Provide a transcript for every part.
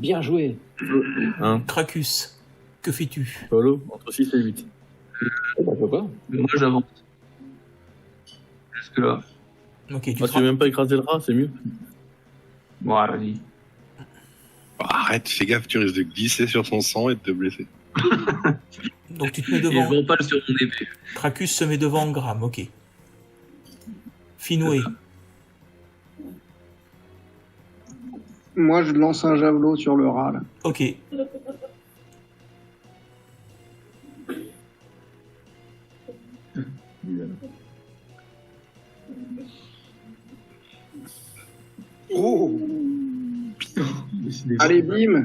Bien joué. Hein, Cracus, que fais-tu? Paolo, entre 6 et 8. Pourquoi pas. Moi, j'avance. Jusque-là. Ok, tu Ah, te tu veux même pas écraser le rat, c'est mieux. Bon, allez. Oh, arrête, fais gaffe, tu risques de glisser sur son sang et de te blesser. Donc tu te mets Et devant. je m'empale sur mon épée. Cracus se met devant Engram, ok. Finwë, Moi, je lance un javelot sur le rat, là. ok. Oh. Allez, bim.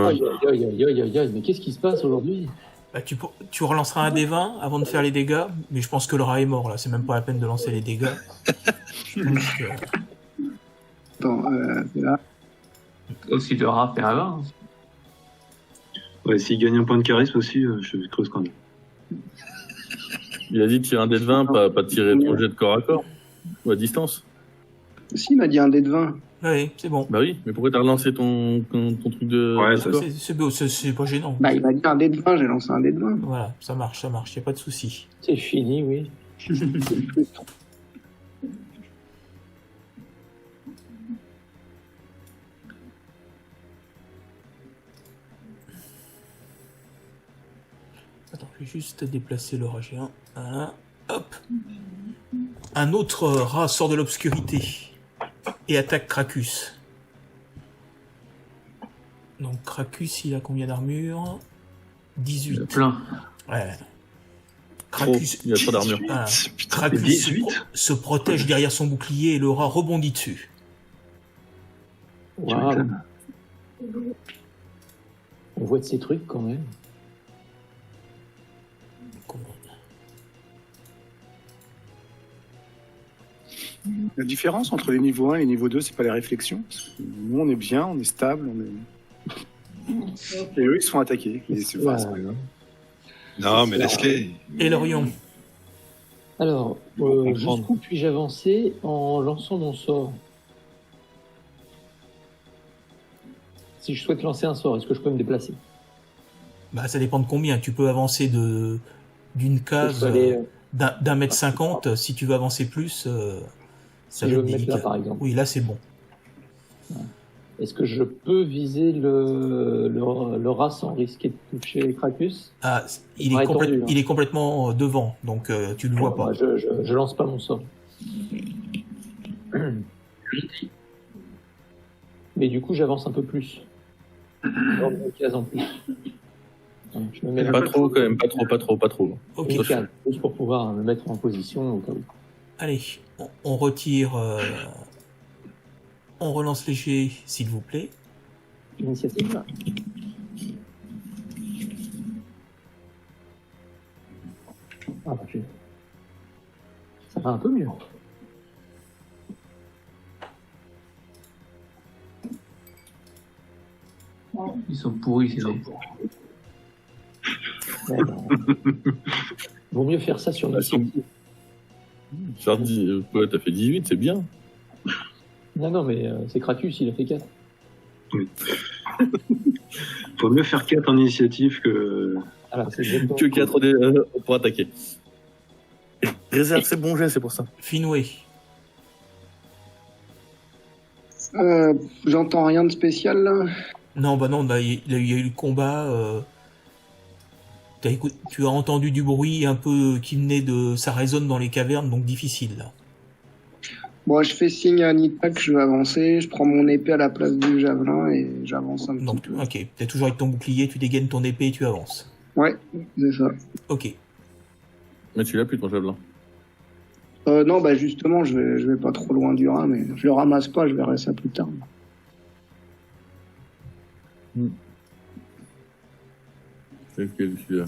Aïe, aïe, aïe, aïe, aïe, aïe, mais qu'est-ce qui se passe aujourd'hui? Bah, tu relanceras un des 20 avant de faire les dégâts, mais je pense que le rat est mort là, c'est même pas la peine de lancer les dégâts. Je pense que... Attends, c'est là. Aussi le rat fait un 20. Ouais, s'il gagne un point de charisme aussi, je creuse quand même. Il a dit de tirer un dé de 20, pas de tirer ton jet de corps à corps. Ou à distance. Si, il m'a dit un dé de 20. Ouais, c'est bon. Bah oui, mais pourquoi t'as relancé ton truc de... Ouais, de ça, score C'est pas gênant. Bah, il m'a dit un dé de 20, j'ai lancé un dé de 20. Voilà, ça marche, y a pas de souci. C'est fini, oui. Attends, je vais juste déplacer le rat géant. Voilà. Hop. Un autre rat sort de l'obscurité et attaque Cracus. Donc Cracus, il a combien d'armure? 18. Plein. Ouais. Trop, Cracus, il a trop d'armure. voilà. Putain, Cracus 18. se protège derrière son bouclier et le rat rebondit dessus. Waouh. On voit de ces trucs quand même. La différence entre les niveaux 1 et les niveaux 2, c'est pas les réflexions. Nous, on est bien, on est stable, on est... Et eux, ils se font attaquer. Et c'est pas ça. Non, mais laisse-les. Et Lorion. Alors, jusqu'où puis-je avancer en lançant mon sort? Si je souhaite lancer un sort, est-ce que je peux me déplacer? Bah, ça dépend de combien. Tu peux avancer d'une case d'un mètre 50. Si tu veux avancer plus, ça Si va je être veux me mettre là, délicat. par exemple. Oui, là c'est bon. Est-ce que je peux viser le rat sans risquer de toucher Cracus? Ah, il Ouais, est, tendu, hein. il est complètement devant, donc tu le vois pas. Bah, je lance pas mon sort. Mais du coup, j'avance un peu plus. Genre une case en plus. Donc, je me mets Pas trop quand même, pas trop. Ok. une case, juste pour pouvoir me mettre en position au cas où. Allez, on retire. On relance les jets, s'il vous plaît. Initiative là. Ah bah, ça va un peu mieux. Ils sont pourris, ces dés. Ouais, bah, vaut mieux faire ça sur l'initiative. Ouais, t'as fait 18, c'est bien. Non, mais c'est Cracus, il a fait 4. Faut mieux faire 4 en initiative que... Alors, c'est exactement Que 4 pour attaquer. Réserve, c'est bon jet, c'est pour ça. Finwë. J'entends rien de spécial, là. Non, bah non, bah, il y a eu le combat. Tu as entendu du bruit un peu qui venait de. Ça résonne dans les cavernes, donc difficile là. Bon, je fais signe à Anita que je vais avancer, je prends mon épée à la place du javelin et j'avance un petit Donc, peu. ok, t'es toujours avec ton bouclier, tu dégaines ton épée et tu avances. Ouais, c'est ça. Ok. Mais tu l'as plus ton javelin. Non, bah justement, je vais pas trop loin du rat, mais je le ramasse pas, je verrai ça plus tard. C'est lequel celui-là?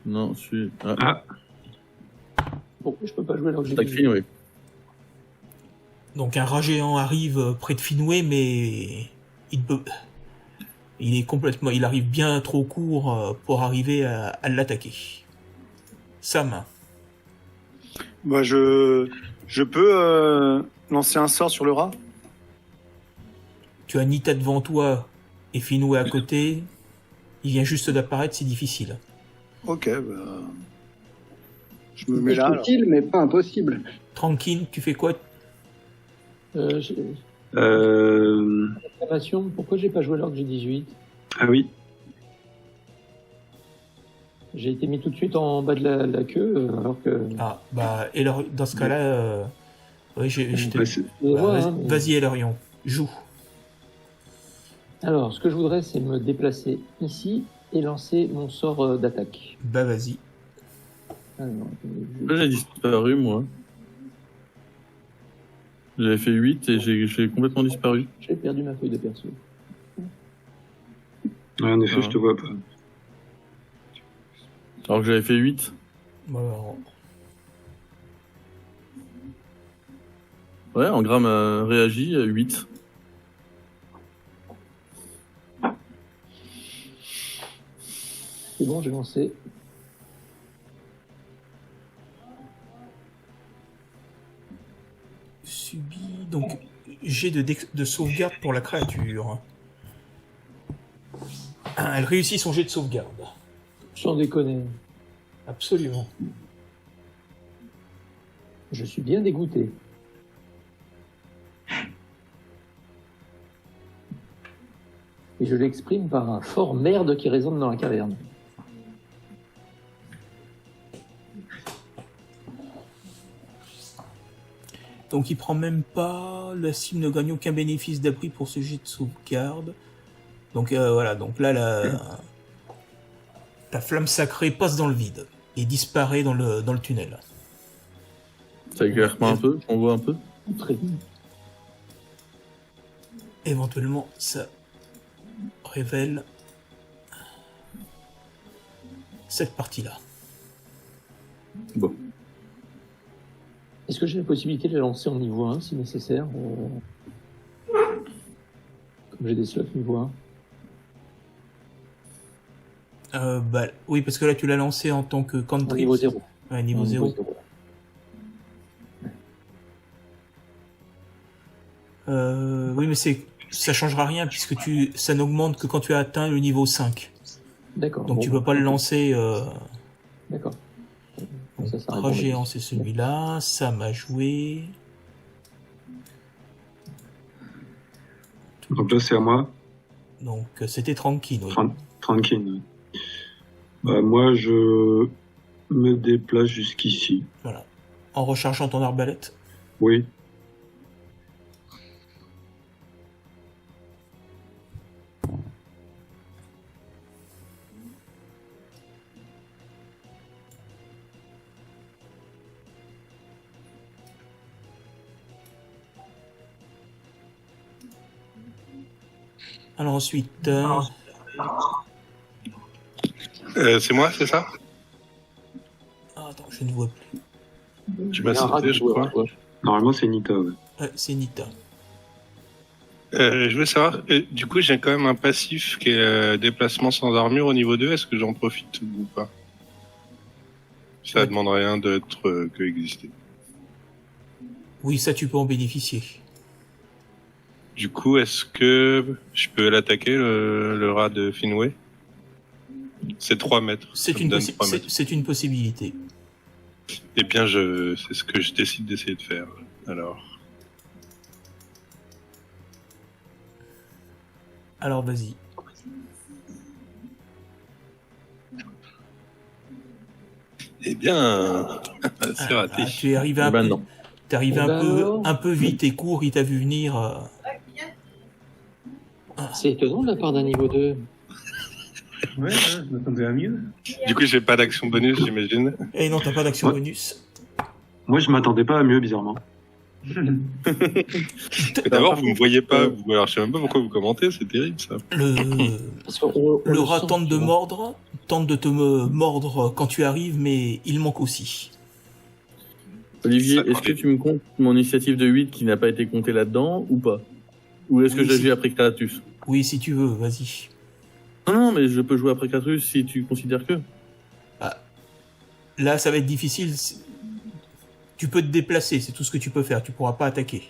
Non, celui... Ah. Pourquoi je peux pas jouer alors que j'ai Attaque Finwë. Donc un rat géant arrive près de Finwë, mais il arrive bien trop court pour arriver à l'attaquer. Sam. Bah, je peux lancer un sort sur le rat. tu as Nita devant toi et Finwë à côté. Il vient juste d'apparaître, c'est difficile. Ok, bah... Je me mets là. Alors. Utile, mais pas impossible. Tranquille, tu fais quoi? J'ai- Euh... Information, pourquoi j'ai pas joué alors que j'ai 18? Ah oui. J'ai été mis tout de suite en bas de la queue, alors que... Ah, bah, et alors, dans ce cas-là, oui, je te... Ouais, c'est- Ouais, hein, Vas-y, Elarion, joue. Alors, ce que je voudrais, c'est me déplacer ici et lancer mon sort d'attaque. Bah, vas-y. Alors, Là, j'ai disparu, moi. J'avais fait 8 et j'ai complètement disparu. j'ai perdu ma feuille de perso. Ouais, en effet, Ah. je te vois pas. Alors que j'avais fait 8. Bah, alors, Ouais, Engram a réagi à 8. C'est bon, j'ai lancé. subit, donc, jet de sauvegarde pour la créature. Ah, elle réussit son jet de sauvegarde. Sans déconner. Absolument. Je suis bien dégoûté. Et je l'exprime par un fort merde qui résonne dans la caverne. Donc il prend même pas, la cible ne gagne aucun bénéfice d'abri pour ce jet de sauvegarde. Donc voilà, donc là la flamme sacrée passe dans le vide et disparaît dans le tunnel. Ça éclaire pas un peu? On voit un peu? Très bien. Éventuellement, ça révèle cette partie-là. Bon. Est-ce que j'ai la possibilité de la lancer en niveau 1 si nécessaire Comme j'ai des slots niveau 1. Bah, oui, parce que là tu l'as lancé en tant que En country. niveau 0. Ouais, niveau 0. Oui, mais ça changera rien puisque ça n'augmente que quand tu as atteint le niveau 5. D'accord. Donc Bon, tu peux pas le lancer. D'accord. Ça, ça répond. Rat géant, c'est celui-là. Ça m'a joué. Donc là, c'est à moi. Donc c'était tranquille. Oui. Tranquille. Bah, moi, je me déplace jusqu'ici. Voilà. En rechargeant ton arbalète. Oui. Alors ensuite. C'est moi, c'est ça? Attends, je ne vois plus. Tu m'as Il y a un rat cité, de je joueur, crois. quoi. Normalement, c'est Nita. Ouais. Ouais, c'est Nita. Je veux savoir, du coup, j'ai quand même un passif qui est déplacement sans armure au niveau 2. Est-ce que j'en profite ou pas? Ça Ouais. demande rien d'être que exister. Oui, ça tu peux en bénéficier. Du coup, est-ce que je peux l'attaquer, le rat de Finwë? C'est 3 mètres. C'est Ça me une, donne 3 mètres. c'est une possibilité. Eh bien, c'est ce que je décide d'essayer de faire. Alors, Alors vas-y. eh bien, c'est raté. Tu es arrivé Eh ben non. t'es arrivé Eh ben alors. un peu vite et court, il t'a vu venir. C'est étonnant de la part d'un niveau 2. Ouais, je m'attendais à mieux. Du coup, j'ai pas d'action bonus, j'imagine. Et non, t'as pas d'action Ouais. bonus. Moi, je m'attendais pas à mieux, bizarrement. Mais d'abord, vous me voyez pas. Alors, je sais même pas pourquoi vous commentez. C'est terrible, ça. Parce qu'on- on Le rat sent, tente tu de vois. mordre, tente de te mordre quand tu arrives, mais il manque aussi. Olivier, Ça- est-ce que tu me comptes mon initiative de 8 qui n'a pas été comptée là-dedans ou pas? Ou est-ce que Oui, j'agis si. après Kratus? Oui, si tu veux, vas-y. Non, mais je peux jouer après Kratus si tu considères que. Là, ça va être difficile. Tu peux te déplacer, c'est tout ce que tu peux faire. Tu pourras pas attaquer.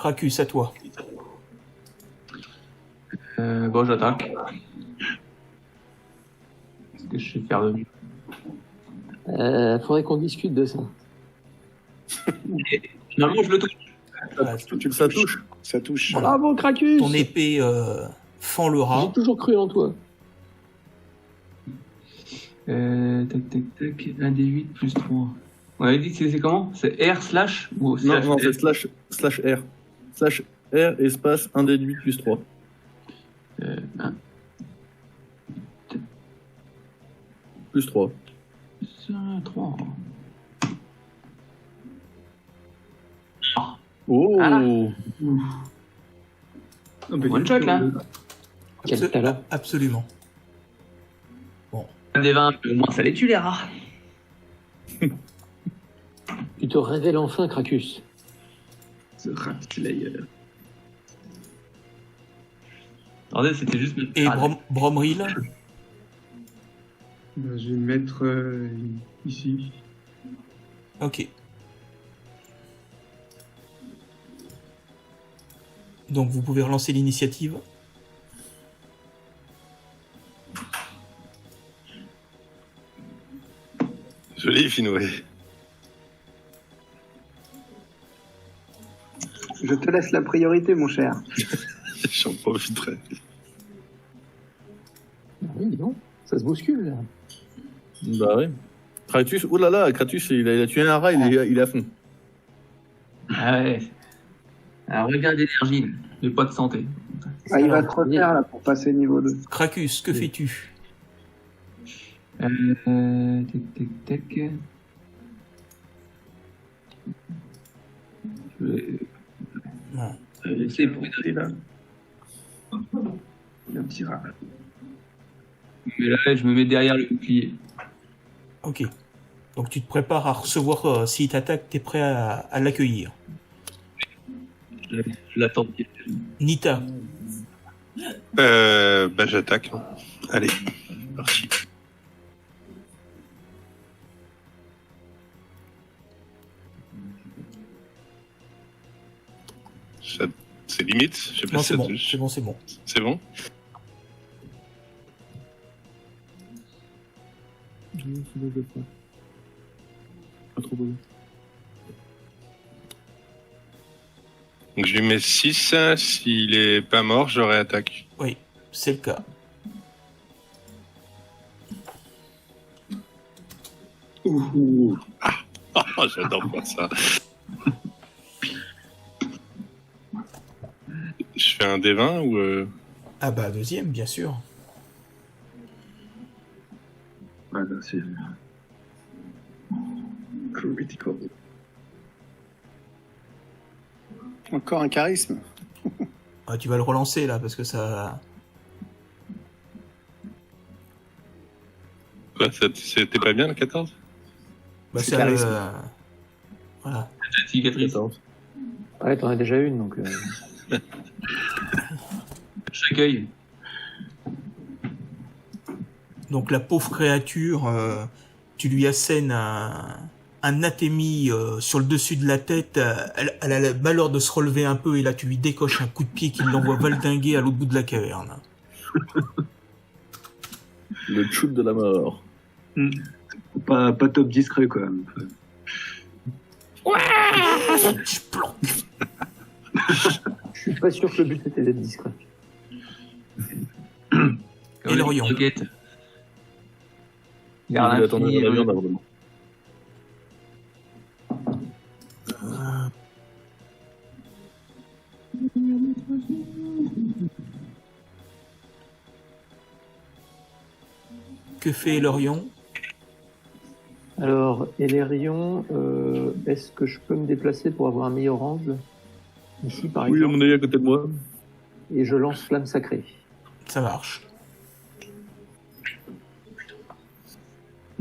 Cracus, à toi. Bon, j'attaque. Qu'est-ce que je sais faire de mieux? Faudrait qu'on discute de ça. Finalement, je le touche. Voilà, Ça touche. Ça touche. Voilà. Bravo, Cracus! ton épée fend le rat. J'ai toujours cru en toi. Tac, tac, tac. 1 des 8 plus 3. On avait dit que c'est comment? C'est R slash ou Non, slash non, c'est slash R. Slash R, espace 1 des 8 plus 3. 1 Plus 3. plus 3. Oh Ah. One shot, là. Quel talent. Absolument. Un des 20, au moins ça les tue les rats. Tu te révèles enfin, Cracus. Ce rat slayer. Attendez, c'était juste... Et Bromril, Ben, je vais me mettre ici. ok. Donc vous pouvez relancer l'initiative. Joli, Finwë. Je te laisse la priorité, mon cher. J'en profiterai. Ah oui, dis donc, ça se bouscule, là. Bah oui. Kratus, oh là là, Kratus, il a tué un rat, il est à fond. Ah ouais. Un regain d'énergie, mais pas de santé. Ah, il va te refaire là pour passer niveau 2. Cracus, que fais-tu? Tac, tac, tac. Je vais... Ouais. C'est pour là. Il y a un petit rat. Mais là, je me mets derrière le bouclier. Ok. Donc tu te prépares à recevoir, s'il t'attaque, t'es prêt à l'accueillir. Je l'attends. Nita, Bah, j'attaque. Allez, parti. Ça- C'est limite. Je sais pas non si c'est ça bon, touche. c'est bon, c'est bon. C'est bon. Pas trop beau. Donc je lui mets 6. S'il est pas mort, je réattaque. Oui, c'est le cas. Ouh. Oh, j'adore voir ça. Je fais un D20 ou... Ah bah deuxième, bien sûr. Ouais, là, c'est... Critical. Encore un charisme. Ah, tu vas le relancer là, parce que ça... Quoi, c'était pas bien le 14? Bah, C'est ça charisme. Voilà. Cicatrice. 14. Ouais, t'en as déjà une, donc... J'accueille. Donc la pauvre créature, tu lui assènes un atémie sur le dessus de la tête, elle a le malheur de se relever un peu et là tu lui décoches un coup de pied qui l'envoie valdinguer à l'autre bout de la caverne. Le shoot de la mort. Pas top discret, quand même. Je planque. Je suis pas sûr que le but était d'être discret. Et l'Orient. Roquette. Il Vers attendait l'infini, dans la viande avant de mort. Que fait l'Orient? Alors, Elérion, est-ce que je peux me déplacer pour avoir un meilleur angle? Ici, par Oui, à exemple. mon avis, à côté de moi. Et je lance Flamme Sacrée. Ça marche.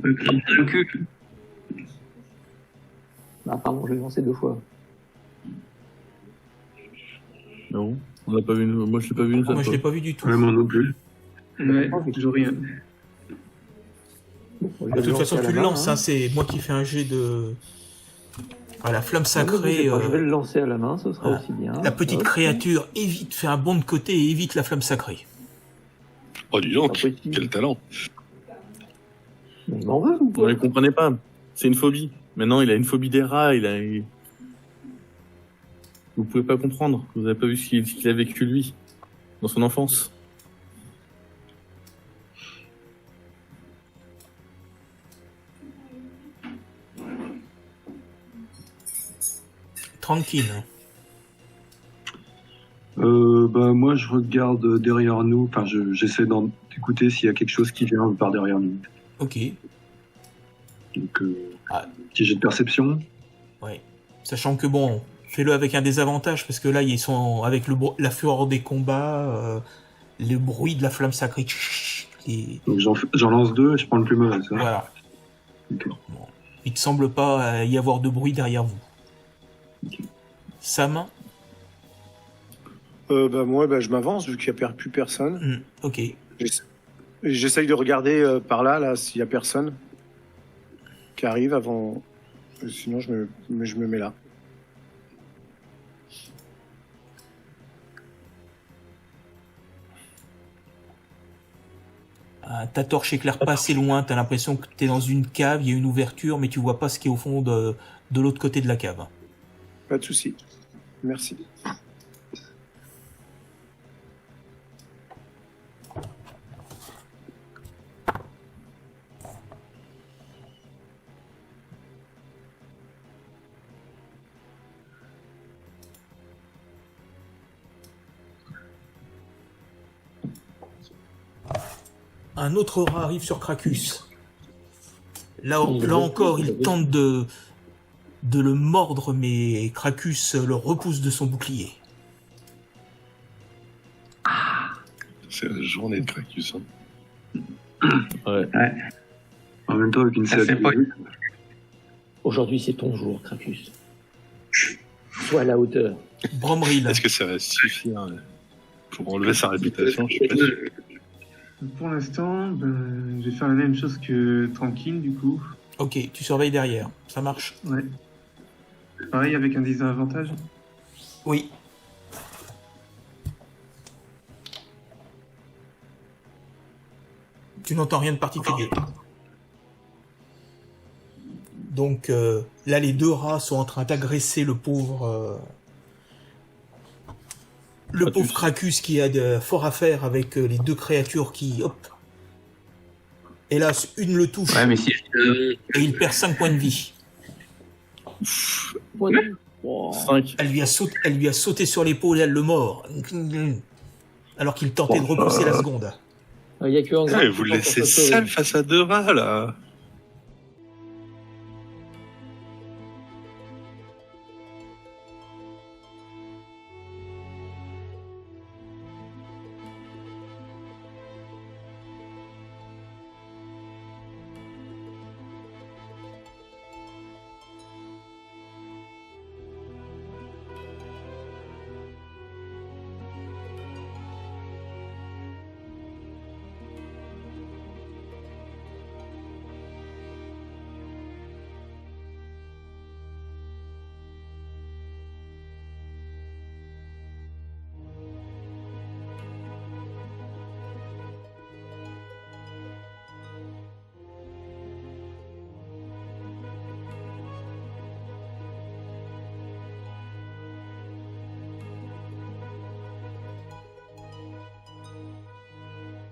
Le cul. Ah, pardon, je l'ai lancé 2 fois. Non, on l'a pas vu. Moi, je l'ai pas vu une seule Moi je fois. l'ai pas vu du tout. Ouais, moi non plus. Ouais, toujours rien. Bon, je De vais toute façon lancer à tu la le main, lances, hein. hein, c'est moi qui fais un jet de... La flamme Ne sacrée, bougez pas, je vais le lancer à la main, ce sera aussi bien. la petite Hop. créature évite, fait un bond de côté et évite la flamme sacrée. Oh, dis donc, Pas possible. quel talent. Mais il m'en veut ou Vous quoi ne comprenez pas. C'est une phobie. Maintenant, il a une phobie des rats. Vous pouvez pas comprendre. Vous avez pas vu ce qu'il a vécu lui dans son enfance. Tranquille. Moi, je regarde derrière nous. Enfin, j'essaie d'écouter s'il y a quelque chose qui vient par derrière nous. Ok. Donc, Ah. petit jet de perception. Ouais. Sachant que bon, fais-le avec un désavantage parce que là, ils sont avec la fureur des combats, le bruit de la flamme sacrée. Donc, j'en lance 2 et je prends le plus mauvais. Ça. Voilà. Ok. Bon. Il ne semble pas y avoir de bruit derrière vous. Sam. Moi, je m'avance vu qu'il n'y a plus personne. Ok. J'essaye de regarder par là s'il n'y a personne qui arrive avant. Sinon, je me mets là. Ta torche éclaire pas assez loin, t'as l'impression que t'es dans une cave, il y a une ouverture, mais tu vois pas ce qui est au fond de l'autre côté de la cave. Pas de souci. Merci. Un autre rat arrive sur Krakus. Là encore, il tente de le mordre, mais Krakus le repousse de son bouclier. C'est la journée de Krakus. Ouais. En même temps, avec une Ça, c'est pas- Aujourd'hui, c'est ton jour, Krakus. Sois à la hauteur. Bromril. Est-ce que ça va suffire pour enlever sa réputation? Je suis pas sûr. Pour l'instant, je vais faire la même chose que Tranquille, du coup. Ok, tu surveilles derrière. Ça marche. Ouais. Pareil, avec un désavantage. Oui. Tu n'entends rien de particulier. Donc là, les deux rats sont en train d'agresser le pauvre Krakus qui a de fort à faire avec les deux créatures qui, hop. Hélas, une le touche Ouais, mais si. et il perd 5 points de vie. Oh. 5. Elle lui a sauté sur l'épaule et elle le mord. Alors qu'il tentait de repousser la seconde. Il y a que Angra Ouais, qui vous le pense laissez à se sauver. seul face à deux rats, là.